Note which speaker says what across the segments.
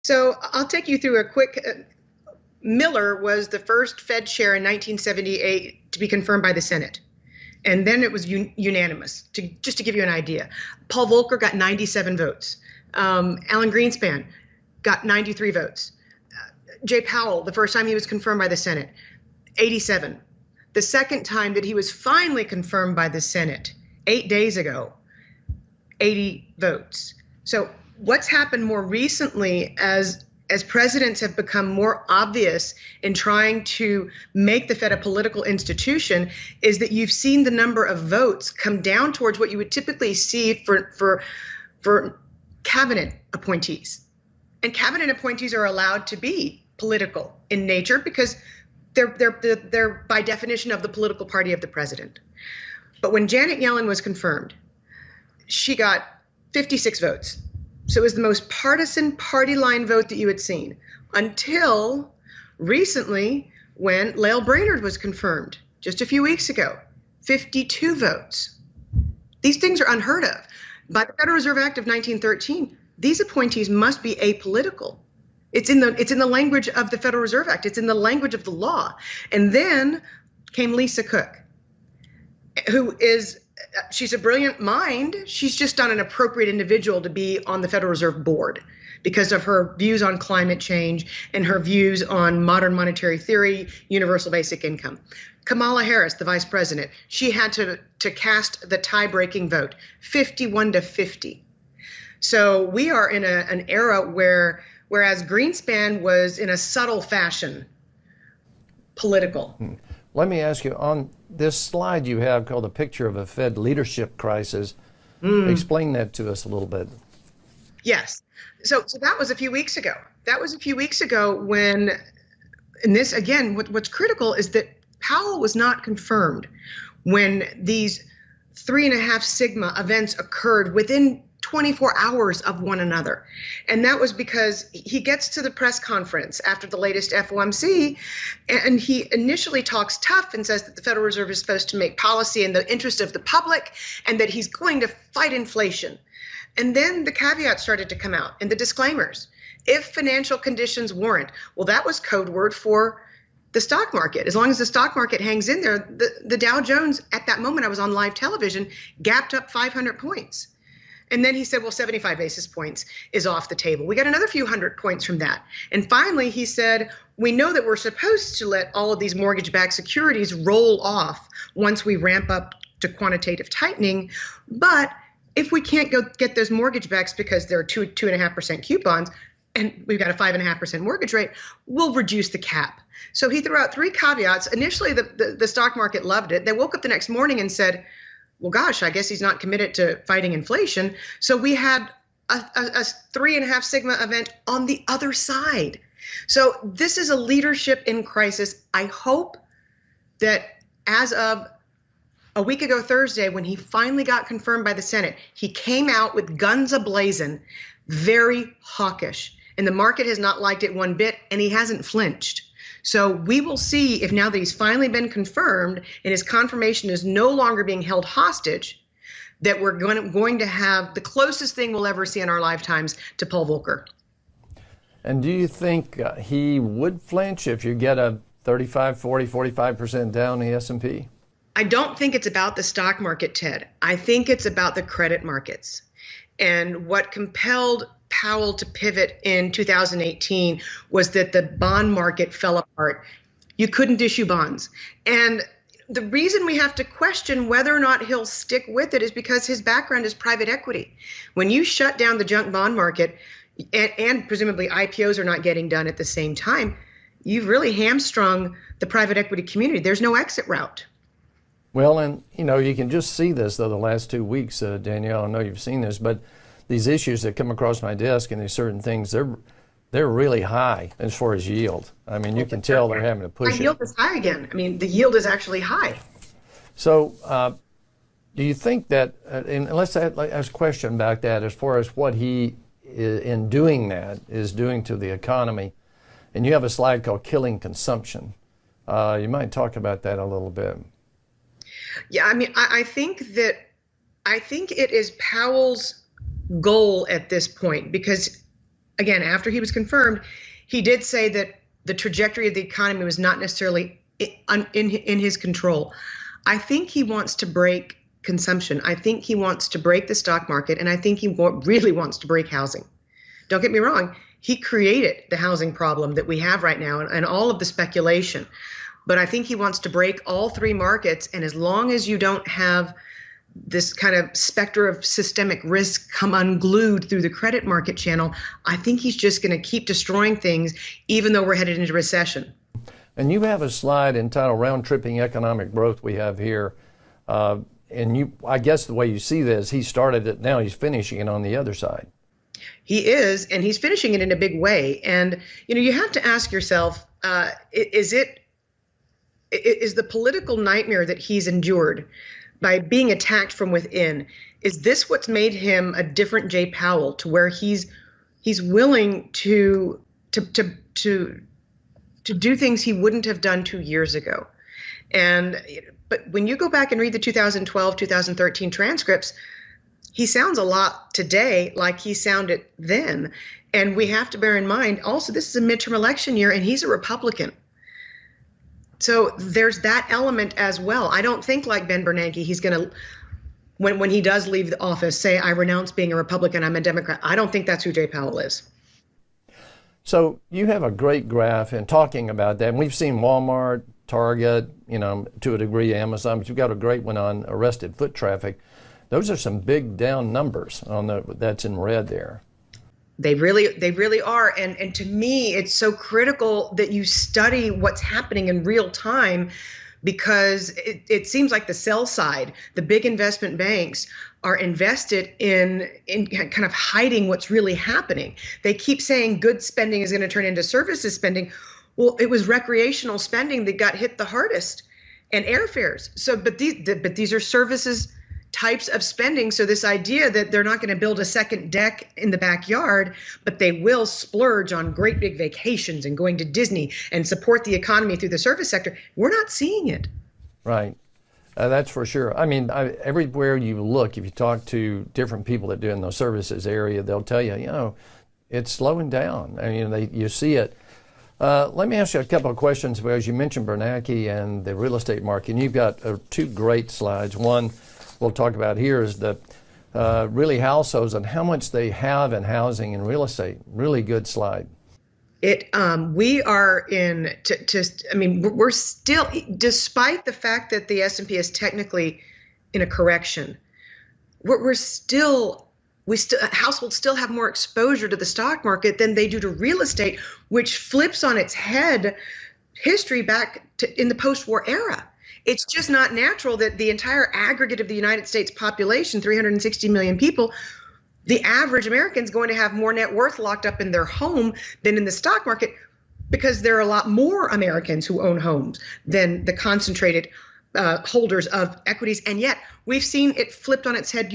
Speaker 1: So I'll take you through a quick. Miller was the first Fed chair in 1978 to be confirmed by the Senate. And then it was unanimous, just to give you an idea. Paul Volcker got 97 votes. Alan Greenspan got 93 votes. Jay Powell, the first time he was confirmed by the Senate, 87. The second time that he was finally confirmed by the Senate, 8 days ago, 80 votes. So what's happened more recently as presidents have become more obvious in trying to make the Fed a political institution is that you've seen the number of votes come down towards what you would typically see for cabinet appointees. And cabinet appointees are allowed to be political in nature because they're by definition of the political party of the president. But when Janet Yellen was confirmed, she got 56 votes. So it was the most partisan party line vote that you had seen until recently when Lael Brainerd was confirmed just a few weeks ago, 52 votes. These things are unheard of. By the Federal Reserve Act of 1913, these appointees must be apolitical. It's in the language of the Federal Reserve Act. It's in the language of the law. And then came Lisa Cook, she's a brilliant mind. She's just not an appropriate individual to be on the Federal Reserve Board because of her views on climate change and her views on modern monetary theory, universal basic income. Kamala Harris, the vice president, she had to cast the tie-breaking vote, 51-50. So we are in an era whereas Greenspan was in a subtle fashion political.
Speaker 2: Let me ask you, on this slide you have called a picture of a Fed leadership crisis, explain that to us a little bit.
Speaker 1: Yes. So that was a few weeks ago. That was a few weeks ago when, and this again, what's critical is that Powell was not confirmed when these 3.5 sigma events occurred within 24 hours of one another. And that was because he gets to the press conference after the latest FOMC, and he initially talks tough and says that the Federal Reserve is supposed to make policy in the interest of the public and that he's going to fight inflation. And then the caveats started to come out and the disclaimers. If financial conditions warrant, well, that was code word for the stock market. As long as the stock market hangs in there, the Dow Jones, at that moment I was on live television, gapped up 500 points. And then he said, well, 75 basis points is off the table. We got another few hundred points from that. And finally, he said, we know that we're supposed to let all of these mortgage-backed securities roll off once we ramp up to quantitative tightening. But if we can't go get those mortgage backs because they're 2.5% coupons, and we've got a 5.5% mortgage rate, we'll reduce the cap. So he threw out 3 caveats. Initially, the stock market loved it. They woke up the next morning and said, well, gosh, I guess he's not committed to fighting inflation. So we had a 3.5 sigma event on the other side. So this is a leadership in crisis. I hope that as of a week ago Thursday, when he finally got confirmed by the Senate, he came out with guns ablazing, very hawkish. And the market has not liked it one bit, and he hasn't flinched. So we will see if now that he's finally been confirmed and his confirmation is no longer being held hostage, that we're going to have the closest thing we'll ever see in our lifetimes to Paul Volcker.
Speaker 2: And do you think he would flinch if you get a 35, 40, 45% down in the S&P?
Speaker 1: I don't think it's about the stock market, Ted. I think it's about the credit markets. And what compelled Powell to pivot in 2018 was that the bond market fell apart. You couldn't issue bonds. And the reason we have to question whether or not he'll stick with it is because his background is private equity. When you shut down the junk bond market, and presumably IPOs are not getting done at the same time, you've really hamstrung the private equity community. There's no exit route.
Speaker 2: Well, and you can just see this though the last 2 weeks, Danielle. I know you've seen this, but these issues that come across my desk and these certain things, they're really high as far as yield. I mean, you can tell they're having to push it.
Speaker 1: Yield is high again. I mean, the yield is actually high.
Speaker 2: So do you think that, and let's ask a question about that as far as what he, in doing that, is doing to the economy. And you have a slide called Killing Consumption. You might talk about that a little bit.
Speaker 1: Yeah, I mean, I think it is Powell's goal at this point, because again, after he was confirmed, he did say that the trajectory of the economy was not necessarily in his control. I think he wants to break consumption. I think he wants to break the stock market, and I think he really wants to break housing. Don't get me wrong. He created the housing problem that we have right now and all of the speculation. But I think he wants to break all three markets. And as long as you don't have this kind of specter of systemic risk come unglued through the credit market channel, I think he's just going to keep destroying things, even though we're headed into recession.
Speaker 2: And you have a slide entitled Round-Tripping Economic Growth we have here. And I guess the way you see this, he started it, now he's finishing it on the other side.
Speaker 1: He is, and he's finishing it in a big way. And, you have to ask yourself, is the political nightmare that he's endured by being attacked from within, is this what's made him a different Jay Powell, to where he's willing to do things he wouldn't have done 2 years ago? But when you go back and read the 2012, 2013 transcripts, he sounds a lot today like he sounded then. And we have to bear in mind also, this is a midterm election year and he's a Republican. So there's that element as well. I don't think, like Ben Bernanke, he's going to, when he does leave the office, say, I renounce being a Republican, I'm a Democrat. I don't think that's who Jay Powell is.
Speaker 2: So you have a great graph in talking about that. And we've seen Walmart, Target, to a degree Amazon, but you've got a great one on arrested foot traffic. Those are some big down numbers that's in red there. They
Speaker 1: really are. And to me, it's so critical that you study what's happening in real time, because it seems like the sell side, the big investment banks, are invested in kind of hiding what's really happening. They keep saying goods spending is going to turn into services spending. Well, it was recreational spending that got hit the hardest, and airfares. So, but these are services types of spending. So this idea that they're not going to build a second deck in the backyard, but they will splurge on great big vacations and going to Disney and support the economy through the service sector, we're not seeing it.
Speaker 2: Right. That's for sure. I mean, everywhere you look, if you talk to different people that do in the services area, they'll tell you, it's slowing down. I mean, you see it. Let me ask you a couple of questions, because you mentioned Bernanke and the real estate market, and you've got two great slides. One we'll talk about here is the really households and how much they have in housing and real estate. Really good slide.
Speaker 1: We are we're still, despite the fact that the S&P is technically in a correction, households still have more exposure to the stock market than they do to real estate, which flips on its head history back to in the post-war era. It's just not natural that the entire aggregate of the United States population, 360 million people, the average American is going to have more net worth locked up in their home than in the stock market, because there are a lot more Americans who own homes than the concentrated holders of equities. And yet we've seen it flipped on its head.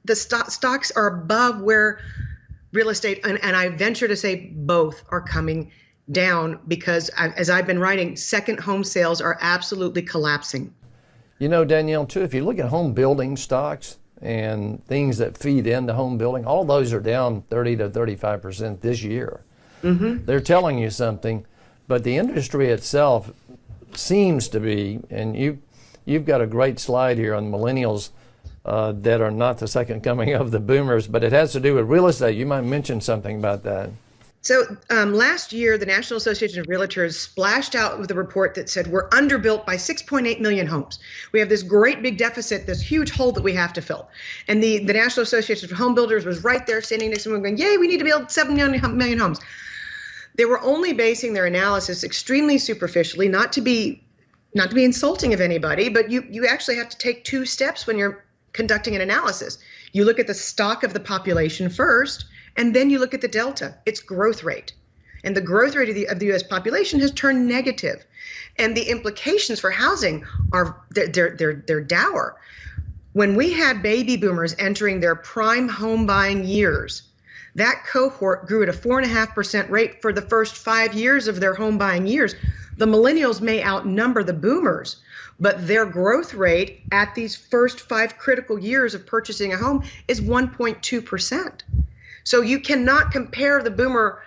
Speaker 1: The stocks are above where real estate, and I venture to say both are coming down, because as I've been writing, second home sales are absolutely collapsing.
Speaker 2: Danielle, too, if you look at home building stocks and things that feed into home building, all those are down 30 to 35% this year. Mm-hmm. They're telling you something, but the industry itself seems to be, and you've got a great slide here on millennials that are not the second coming of the boomers, but it has to do with real estate. You might mention something about that.
Speaker 1: So last year, the National Association of Realtors splashed out with a report that said we're underbuilt by 6.8 million homes. We have this great big deficit, this huge hole that we have to fill. And the National Association of Home Builders was right there standing next to them going, yay, we need to build 7 million homes. They were only basing their analysis extremely superficially, not to be insulting of anybody, but you actually have to take two steps when you're conducting an analysis. You look at the stock of the population first, and then you look at the delta, its growth rate. And the growth rate of the U.S. population has turned negative. And the implications for housing are they're dour. When we had baby boomers entering their prime home buying years, that cohort grew at a 4.5% rate for the first 5 years of their home buying years. The millennials may outnumber the boomers, but their growth rate at these first 5 critical years of purchasing a home is 1.2%. So you cannot compare the boomer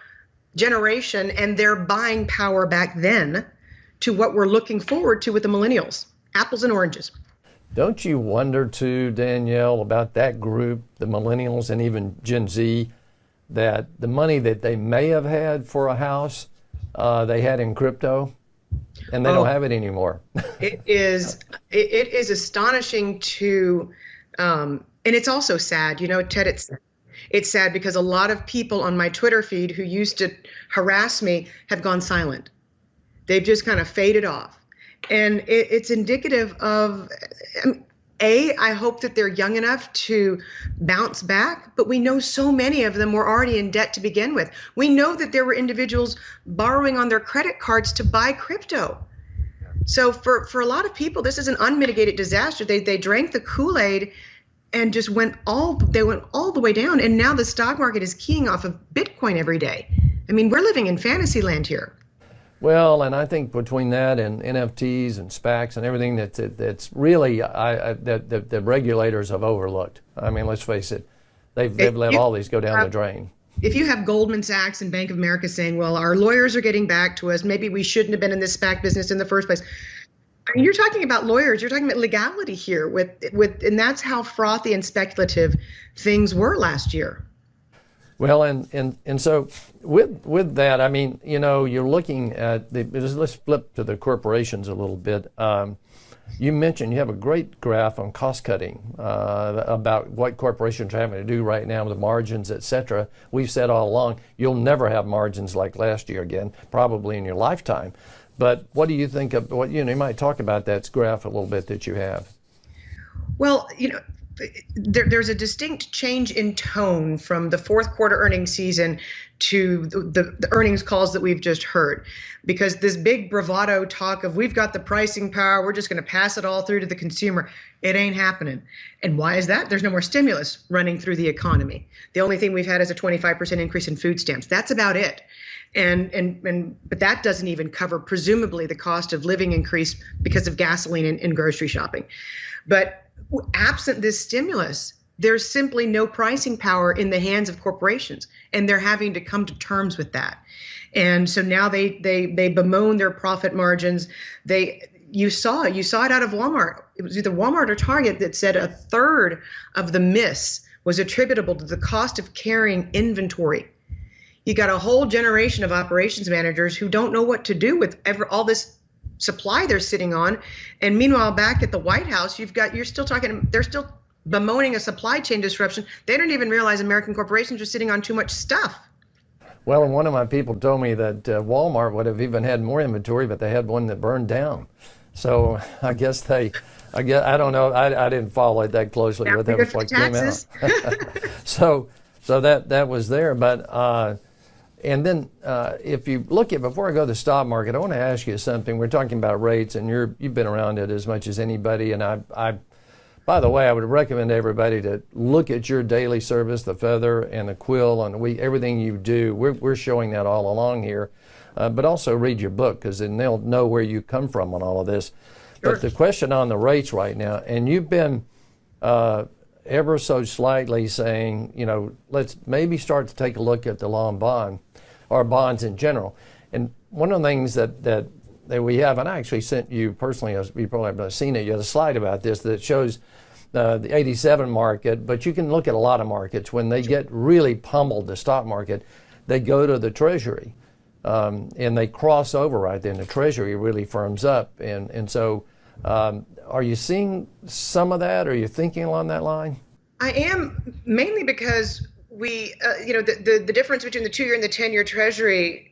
Speaker 1: generation and their buying power back then to what we're looking forward to with the millennials. Apples and oranges.
Speaker 2: Don't you wonder too, Danielle, about that group, the millennials and even Gen Z, that the money that they may have had for a house, they had in crypto, and they don't have it anymore?
Speaker 1: It is astonishing to, and it's also sad. You know, Ted, it's sad because a lot of people on my Twitter feed who used to harass me have gone silent. They've just kind of faded off. And it's indicative of, I hope that they're young enough to bounce back, but we know so many of them were already in debt to begin with. We know that there were individuals borrowing on their credit cards to buy crypto. So for a lot of people, this is an unmitigated disaster. They drank the Kool-Aid and just went all the way down. And now the stock market is keying off of Bitcoin every day. I mean, we're living in fantasy land here.
Speaker 2: Well, and I think between that and NFTs and SPACs and everything that's really that the regulators have overlooked. I mean, let's face it, they've let all these go down the drain.
Speaker 1: If you have Goldman Sachs and Bank of America saying, well, our lawyers are getting back to us, maybe we shouldn't have been in this SPAC business in the first place. I mean, you're talking about lawyers, you're talking about legality here and that's how frothy and speculative things were last year.
Speaker 2: Well, and so with that, I mean, you know, you're looking at let's flip to the corporations a little bit. You mentioned you have a great graph on cost cutting about what corporations are having to do right now with the margins, et cetera. We've said all along, you'll never have margins like last year again, probably in your lifetime. But what do you think of what, you might talk about that graph a little bit that you have?
Speaker 1: Well, there's a distinct change in tone from the fourth quarter earnings season to the earnings calls that we've just heard, because this big bravado talk of we've got the pricing power, we're just going to pass it all through to the consumer, it ain't happening. And why is that? There's no more stimulus running through the economy. The only thing we've had is a 25% increase in food stamps. That's about it. But that doesn't even cover presumably the cost of living increase because of gasoline and grocery shopping. But absent this stimulus, there's simply no pricing power in the hands of corporations, and they're having to come to terms with that. And so now they bemoan their profit margins. You saw it out of Walmart. It was either Walmart or Target that said a third of the miss was attributable to the cost of carrying inventory. You got a whole generation of operations managers who don't know what to do with all this supply they're sitting on. And meanwhile, back at the White House, they're still bemoaning a supply chain disruption. They don't even realize American corporations are sitting on too much stuff.
Speaker 2: Well, and one of my people told me that Walmart would have even had more inventory, but they had one that burned down. So I guess I don't know. I didn't follow it that closely.
Speaker 1: Now,
Speaker 2: but that was what came out. So that was there. But and then if you look at, before I go to the stock market, I want to ask you something. We're talking about rates, and you've been around it as much as anybody. And I by the way, I would recommend everybody to look at your daily service, the feather and the quill, and everything you do. We're showing that all along here. But also read your book, because then they'll know where you come from on all of this. Sure. But the question on the rates right now, and you've been ever so slightly saying, let's maybe start to take a look at the long bond, or bonds in general. And one of the things that we have, and I actually sent you personally, you probably haven't seen it, you had a slide about this that shows the 87 market, but you can look at a lot of markets. When they get really pummeled, the stock market, they go to the Treasury. And they cross over right then. The Treasury really firms up. And so are you seeing some of that? Are you thinking along that line?
Speaker 1: I am, mainly because the difference between the 2-year and the 10-year Treasury,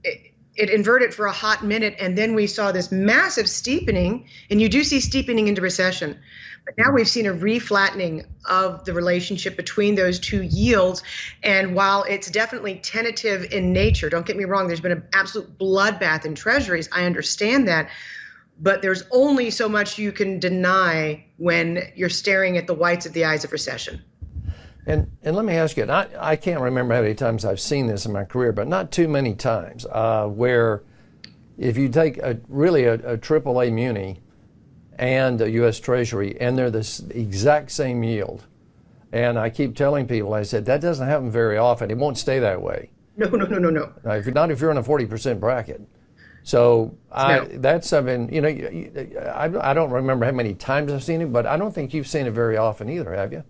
Speaker 1: it inverted for a hot minute, and then we saw this massive steepening, and you do see steepening into recession. But now we've seen a reflattening of the relationship between those two yields. And while it's definitely tentative in nature, don't get me wrong, there's been an absolute bloodbath in treasuries. I understand that. But there's only so much you can deny when you're staring at the whites of the eyes of recession.
Speaker 2: And let me ask you, and I can't remember how many times I've seen this in my career, but not too many times, where if you take a AAA muni and a U.S. Treasury, and they're the exact same yield, And I keep telling people, I said, that doesn't happen very often. It won't stay that way.
Speaker 1: No, no, no, no, no.
Speaker 2: If you're in a 40% bracket. So
Speaker 1: No.
Speaker 2: that's something, I don't remember how many times I've seen it, but I don't think you've seen it very often either, have you?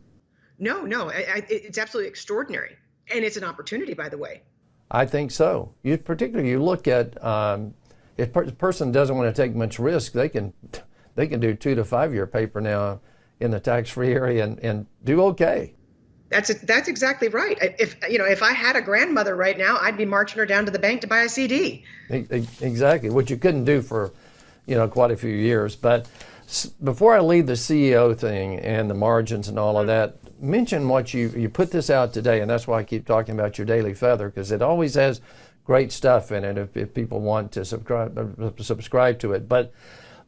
Speaker 1: No, no, it's absolutely extraordinary. And it's an opportunity, by the way.
Speaker 2: I think so. Particularly, you look at if a person doesn't want to take much risk, they can do 2 to 5 year paper now in the tax-free area and do okay.
Speaker 1: That's exactly right. If I had a grandmother right now, I'd be marching her down to the bank to buy a CD.
Speaker 2: Exactly, which you couldn't do for quite a few years. But before I leave the CEO thing and the margins and all of that, mention what you put this out today, and that's why I keep talking about your Daily Feather, because it always has great stuff in it if people want to subscribe to it. But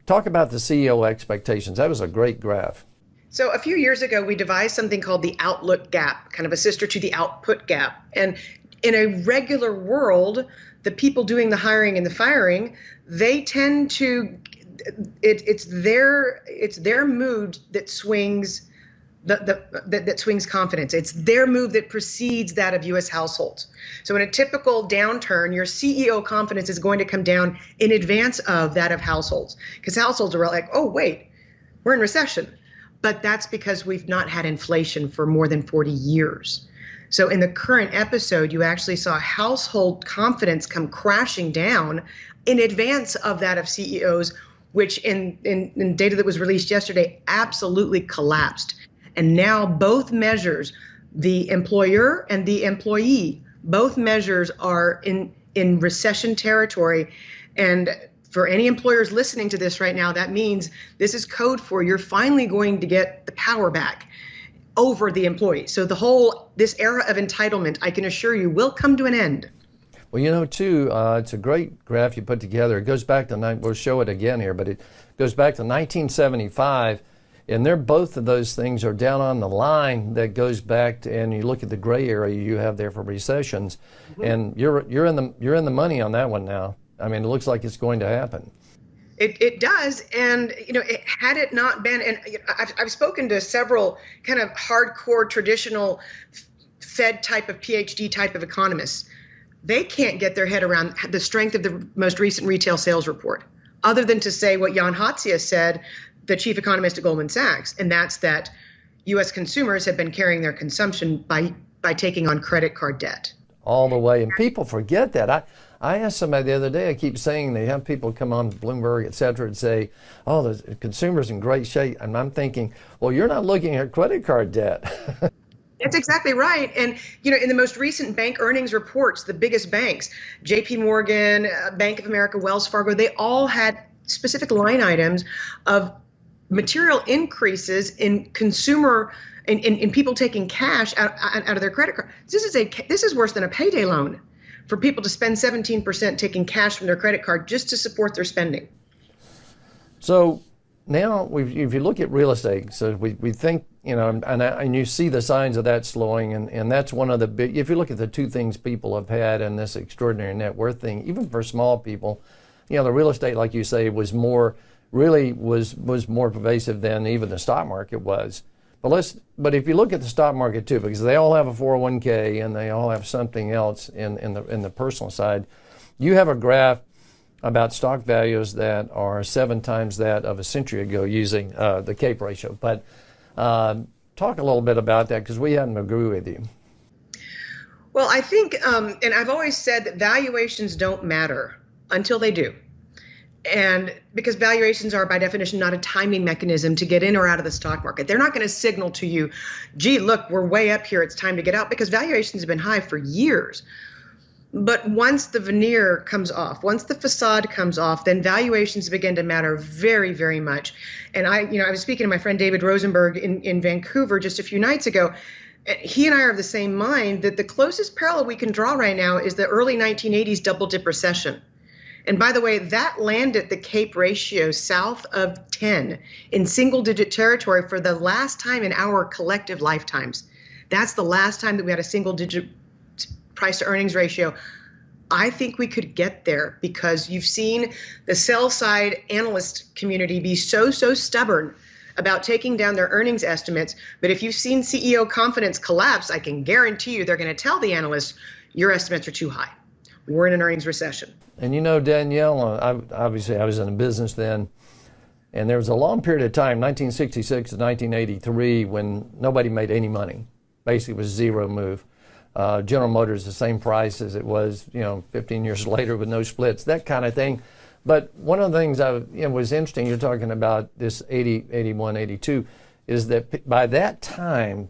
Speaker 2: talk about the CEO expectations. That was a great graph.
Speaker 1: So a few years ago, we devised something called the outlook gap, kind of a sister to the output gap. And in a regular world, the people doing the hiring and the firing, they tend to, it's their mood that swings that swings confidence. It's their move that precedes that of U.S. households. So in a typical downturn, your CEO confidence is going to come down in advance of that of households, because households are like, oh, wait, we're in recession. But that's because we've not had inflation for more than 40 years. So in the current episode, you actually saw household confidence come crashing down in advance of that of CEOs, which in data that was released yesterday absolutely collapsed. And now both measures, the employer and the employee, both measures are in recession territory. And for any employers listening to this right now, that means this is code for you're finally going to get the power back over the employee. So this era of entitlement, I can assure you, will come to an end.
Speaker 2: Well, too, it's a great graph you put together. It goes back to, we'll show it again here, but it goes back to 1975. And both of those things are down on the line that goes back to, and you look at the gray area you have there for recessions, and you're in the money on that one now. I mean, it looks like it's going to happen.
Speaker 1: It does, and had it not been, and I've spoken to several kind of hardcore traditional Fed type of PhD type of economists. They can't get their head around the strength of the most recent retail sales report, other than to say what Jan Hatzius said, the chief economist at Goldman Sachs, and that's that U.S. consumers have been carrying their consumption by taking on credit card debt.
Speaker 2: All the way, and people forget that. I asked somebody the other day, I keep saying they have people come on Bloomberg, et cetera, and say, oh, the consumer's in great shape. And I'm thinking, well, you're not looking at credit card debt.
Speaker 1: That's exactly right. And, in the most recent bank earnings reports, the biggest banks, JP Morgan, Bank of America, Wells Fargo, they all had specific line items of material increases in consumer, in people taking cash out of their credit card. This is worse than a payday loan for people to spend 17% taking cash from their credit card just to support their spending.
Speaker 2: So now, if you look at real estate, so we think, and you see the signs of that slowing, and that's one of the big, if you look at the two things people have had in this extraordinary net worth thing, even for small people, the real estate, like you say, was more pervasive than even the stock market was. But if you look at the stock market too, because they all have a 401k and they all have something else in the personal side, you have a graph about stock values that are 7 times that of a century ago using the CAPE ratio. But talk a little bit about that, because we hadn't agreed with you.
Speaker 1: Well, I think, and I've always said that valuations don't matter until they do. And because valuations are by definition not a timing mechanism to get in or out of the stock market. They're not going to signal to you, gee, look, we're way up here, it's time to get out, because valuations have been high for years. But once the veneer comes off, once the facade comes off, then valuations begin to matter very, very much. And I was speaking to my friend David Rosenberg in Vancouver just a few nights ago. He and I are of the same mind that the closest parallel we can draw right now is the early 1980s double dip recession. And by the way, that landed the CAPE ratio south of 10 in single digit territory for the last time in our collective lifetimes. That's the last time that we had a single digit price to earnings ratio. I think we could get there, because you've seen the sell side analyst community be so stubborn about taking down their earnings estimates. But if you've seen CEO confidence collapse, I can guarantee you they're going to tell the analysts, your estimates are too high. We're in an earnings recession.
Speaker 2: And Danielle, obviously I was in a business then, and there was a long period of time, 1966 to 1983, when nobody made any money. Basically, it was zero move. General Motors, the same price as it was, 15 years later with no splits, that kind of thing. But one of the things was interesting, you're talking about this 80, 81, 82, is that by that time,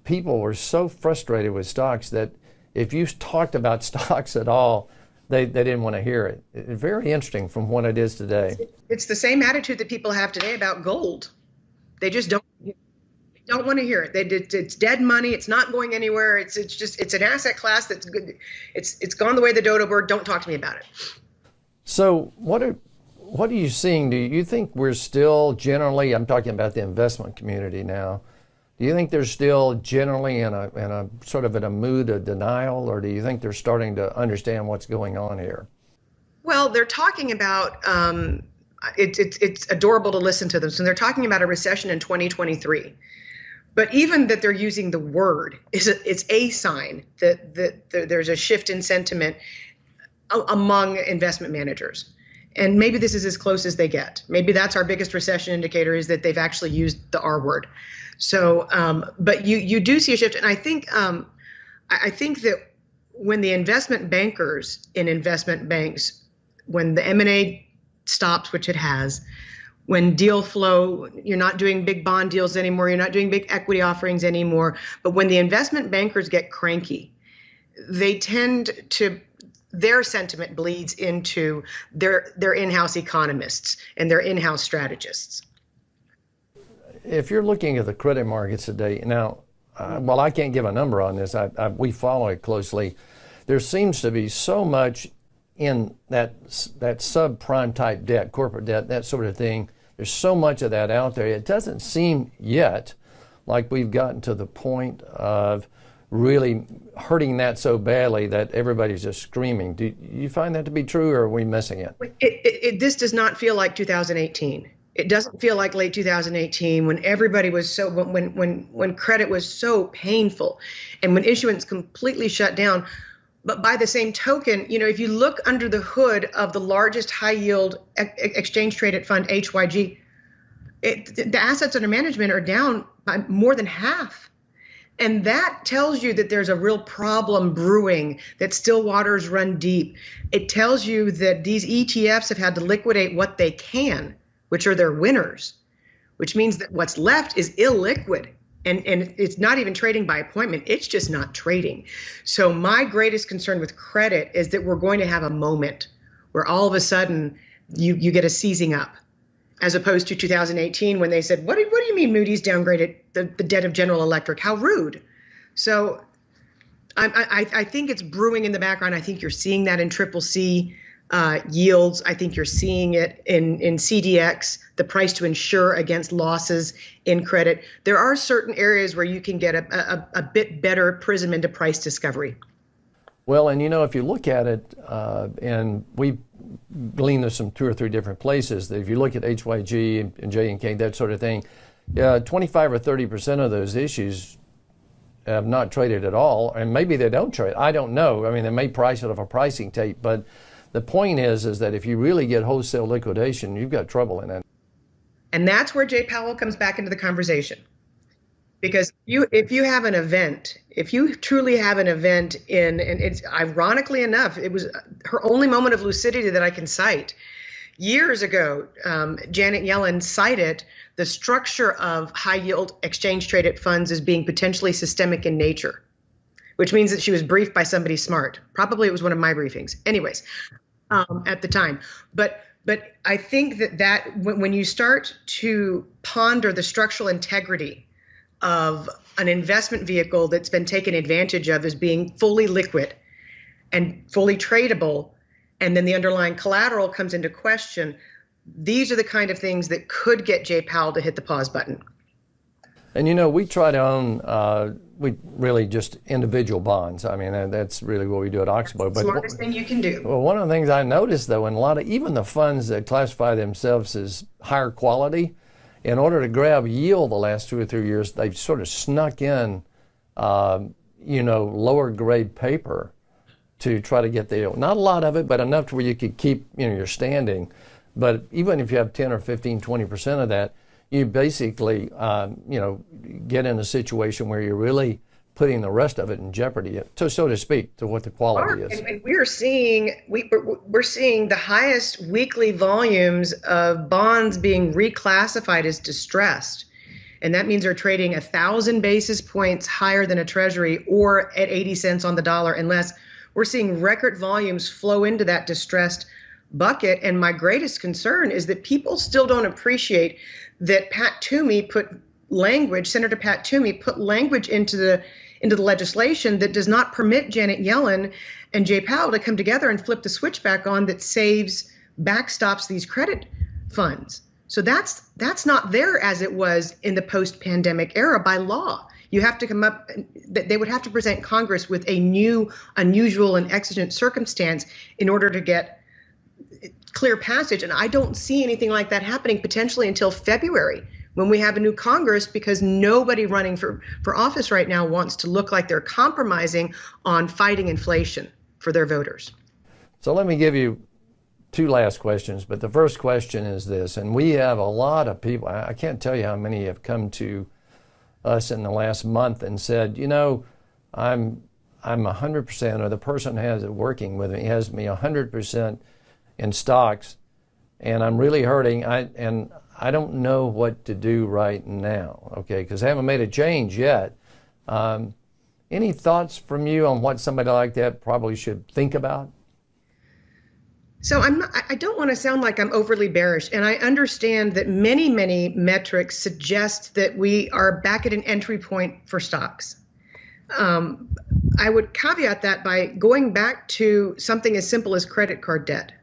Speaker 2: people were so frustrated with stocks that if you talked about stocks at all, they didn't want to hear it. It's very interesting from what it is today.
Speaker 1: It's the same attitude that people have today about gold. They just don't want to hear it. It's dead money. It's not going anywhere. It's an asset class that's good. It's gone the way of the dodo bird. Don't talk to me about it.
Speaker 2: So what are you seeing? Do you think we're still generally, I'm talking about the investment community now, do you think they're still generally in a sort of in a mood of denial, or do you think they're starting to understand what's going on here?
Speaker 1: Well, they're talking about, it's adorable to listen to them. So they're talking about a recession in 2023. But even that they're using the word, it's a sign that there's a shift in sentiment among investment managers. And maybe this is as close as they get. Maybe that's our biggest recession indicator, is that they've actually used the R word. So, but you do see a shift. And I think that when the investment bankers in investment banks, when the M&A stops, which it has, when deal flow, you're not doing big bond deals anymore, you're not doing big equity offerings anymore, but when the investment bankers get cranky, they tend to, their sentiment bleeds into their in-house economists and their in-house strategists.
Speaker 2: If you're looking at the credit markets today, now, well, I can't give a number on this. We follow it closely. There seems to be so much in that subprime type debt, corporate debt, that sort of thing. There's so much of that out there. It doesn't seem yet like we've gotten to the point of really hurting that so badly that everybody's just screaming. Do you find that to be true, or are we missing it?
Speaker 1: This does not feel like 2018. It doesn't feel like late 2018 when everybody was so, when credit was so painful and when issuance completely shut down. But by the same token, if you look under the hood of the largest high yield exchange traded fund, HYG, the assets under management are down by more than half. And that tells you that there's a real problem brewing, that still waters run deep. It tells you that these ETFs have had to liquidate what they can, which are their winners, which means that what's left is illiquid. And it's not even trading by appointment. It's just not trading. So my greatest concern with credit is that we're going to have a moment where all of a sudden you get a seizing up, as opposed to 2018 when they said, what do you mean Moody's downgraded the debt of General Electric? How rude. So I think it's brewing in the background. I think you're seeing that in CCC yields. I think you're seeing it in CDX, the price to insure against losses in credit. There are certain areas where you can get a bit better prism into price discovery.
Speaker 2: Well, and if you look at it, and we gleaned this from 2 or 3 different places, that if you look at HYG and J&K, that sort of thing, 25 or 30% of those issues have not traded at all, and maybe they don't trade. I don't know. I mean, they may price it off a pricing tape, but the point is that if you really get wholesale liquidation, you've got trouble in it.
Speaker 1: And that's where Jay Powell comes back into the conversation. Because if you have an event, if you truly have an event and it's ironically enough, it was her only moment of lucidity that I can cite. Years ago, Janet Yellen cited the structure of high yield exchange traded funds as being potentially systemic in nature, which means that she was briefed by somebody smart. Probably it was one of my briefings. Anyways, at the time. But I think that when you start to ponder the structural integrity of an investment vehicle that's been taken advantage of as being fully liquid and fully tradable, and then the underlying collateral comes into question, these are the kind of things that could get Jay Powell to hit the pause button.
Speaker 2: And we try to own, we really just individual bonds. I mean, that's really what we do at Oxbow. But
Speaker 1: smartest thing you can do.
Speaker 2: Well, one of the things I noticed, though, in a lot of even the funds that classify themselves as higher quality, in order to grab yield the last 2 or 3 years, they've sort of snuck in, lower grade paper to try to get the yield. Not a lot of it, but enough to where you could keep, your standing. But even if you have 10 or 15, 20% of that, you basically, get in a situation where you're really putting the rest of it in jeopardy, so to speak, to what the quality is.
Speaker 1: And we're seeing the highest weekly volumes of bonds being reclassified as distressed, and that means they're trading 1,000 basis points higher than a treasury or at 80 cents on the dollar, unless we're seeing record volumes flow into that distressed bucket. And my greatest concern is that people still don't appreciate that Senator Pat Toomey put language into the legislation that does not permit Janet Yellen and Jay Powell to come together and flip the switch back on, that backstops these credit funds. So that's not there as it was in the post-pandemic era by law. You have to they would have to present Congress with a new, unusual, and exigent circumstance in order to get clear passage. And I don't see anything like that happening potentially until February, when we have a new Congress, because nobody running for office right now wants to look like they're compromising on fighting inflation for their voters.
Speaker 2: So let me give you two last questions, but the first question is this, and we have a lot of people, I can't tell you how many have come to us in the last month and said, I'm 100%, or the person has it working with me has me 100% in stocks, and I'm really hurting. I don't know what to do right now, okay, because I haven't made a change yet. Any thoughts from you on what somebody like that probably should think about?
Speaker 1: So I don't want to sound like I'm overly bearish, and I understand that many, many metrics suggest that we are back at an entry point for stocks. I would caveat that by going back to something as simple as credit card debt.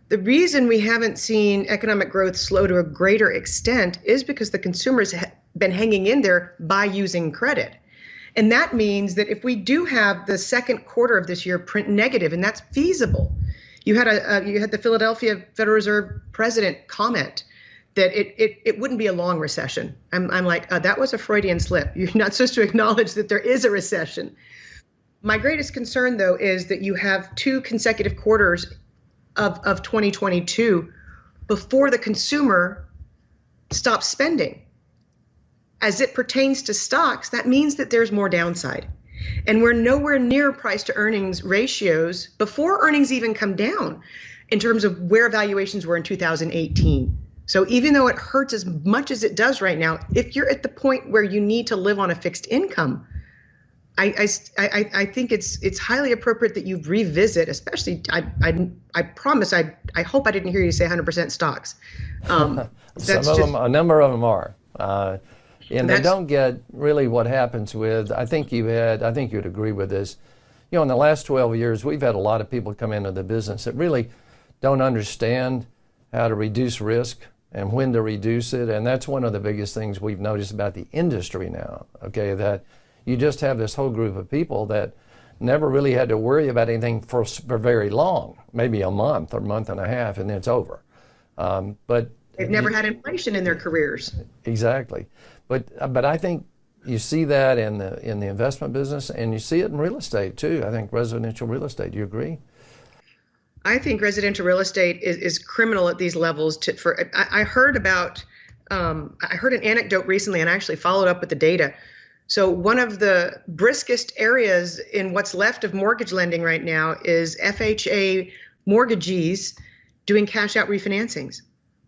Speaker 1: The reason we haven't seen economic growth slow to a greater extent is because the consumers have been hanging in there by using credit. And that means that if we do have the second quarter of this year print negative, and that's feasible, you had the Philadelphia Federal Reserve president comment that it wouldn't be a long recession. I'm like, that was a Freudian slip. You're not supposed to acknowledge that there is a recession. My greatest concern, though, is that you have two consecutive quarters of 2022 before the consumer stops spending. As it pertains to stocks, that means that there's more downside. And we're nowhere near price to earnings ratios before earnings even come down in terms of where valuations were in 2018. So even though it hurts as much as it does right now, if you're at the point where you need to live on a fixed income, I think it's highly appropriate that you revisit, especially, I promise, I hope I didn't hear you say 100% stocks.
Speaker 2: A number of them are. And they don't get really what happens with, I think you'd agree with this, in the last 12 years, we've had a lot of people come into the business that really don't understand how to reduce risk and when to reduce it. And that's one of the biggest things we've noticed about the industry now, okay, that you just have this whole group of people that never really had to worry about anything for very long, maybe a month or month and a half, and then it's over. But
Speaker 1: they've never had inflation in their careers.
Speaker 2: Exactly. But I think you see that in the investment business, and you see it in real estate too. I think residential real estate. Do you agree?
Speaker 1: I think residential real estate is criminal at these levels. I heard an anecdote recently, and I actually followed up with the data. So one of the briskest areas in what's left of mortgage lending right now is FHA mortgagees doing cash out refinancings.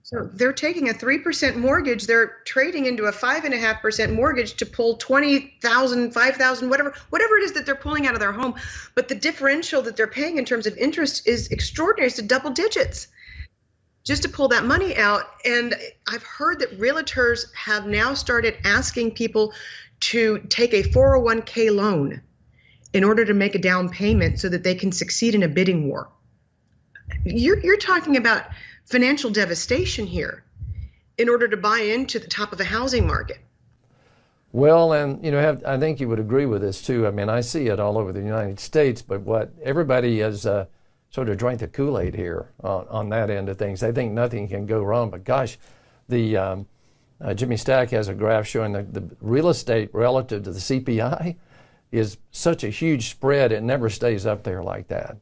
Speaker 1: So they're taking a 3% mortgage, they're trading into a 5.5% mortgage to pull $20,000, $5,000, whatever it is that they're pulling out of their home. But the differential that they're paying in terms of interest is extraordinary. It's to double digits just to pull that money out. And I've heard that realtors have now started asking people to take a 401k loan in order to make a down payment so that they can succeed in a bidding war. You're talking about financial devastation here in order to buy into the top of a housing market.
Speaker 2: Well, and I think you would agree with this too. I mean, I see it all over the United States, but what everybody has sort of drank the Kool-Aid here on that end of things. They think nothing can go wrong, but gosh, the Jimmy Stack has a graph showing the real estate relative to the CPI is such a huge spread, it never stays up there like that.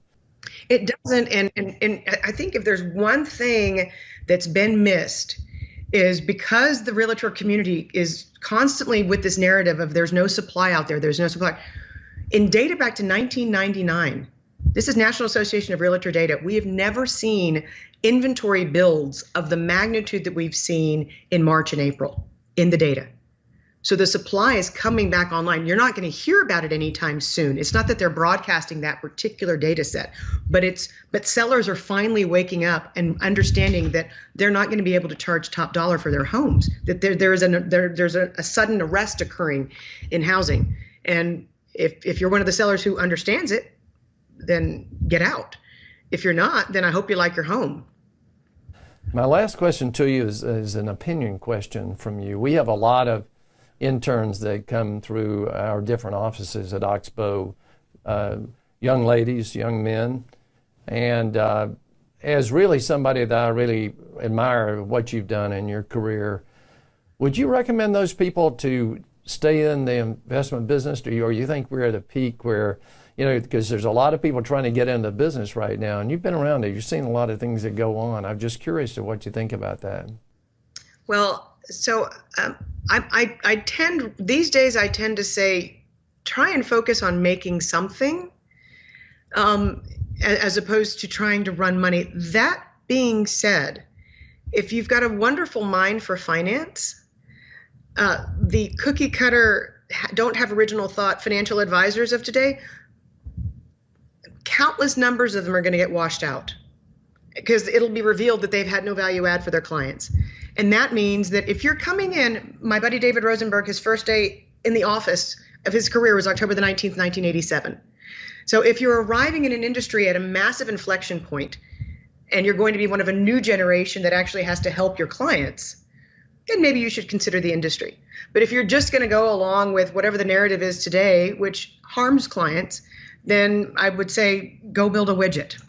Speaker 1: It doesn't, and I think if there's one thing that's been missed is because the realtor community is constantly with this narrative of there's no supply out there, there's no supply. In data back to 1999, this is National Association of Realtor data, we have never seen inventory builds of the magnitude that we've seen in March and April in the data. So the supply is coming back online. You're not going to hear about it anytime soon. It's not that they're broadcasting that particular data set, but sellers are finally waking up and understanding that they're not going to be able to charge top dollar for their homes, that there's a sudden arrest occurring in housing. And if you're one of the sellers who understands it, then get out. If you're not, then I hope you like your home.
Speaker 2: My last question to you is an opinion question from you. We have a lot of interns that come through our different offices at Oxbow, young ladies, young men, and as really somebody that I really admire what you've done in your career, would you recommend those people to stay in the investment business, or you think we're at a peak where, because there's a lot of people trying to get into business right now, and you've been around it, you've seen a lot of things that go on. I'm just curious to what you think about that.
Speaker 1: Well, so I tend to say, try and focus on making something as opposed to trying to run money. That being said, if you've got a wonderful mind for finance, the cookie cutter, don't have original thought financial advisors of today, countless numbers of them are going to get washed out because it'll be revealed that they've had no value add for their clients. And that means that if you're coming in, my buddy David Rosenberg, his first day in the office of his career was October the 19th, 1987. So if you're arriving in an industry at a massive inflection point and you're going to be one of a new generation that actually has to help your clients, then maybe you should consider the industry. But if you're just going to go along with whatever the narrative is today, which harms clients, then I would say go build a widget.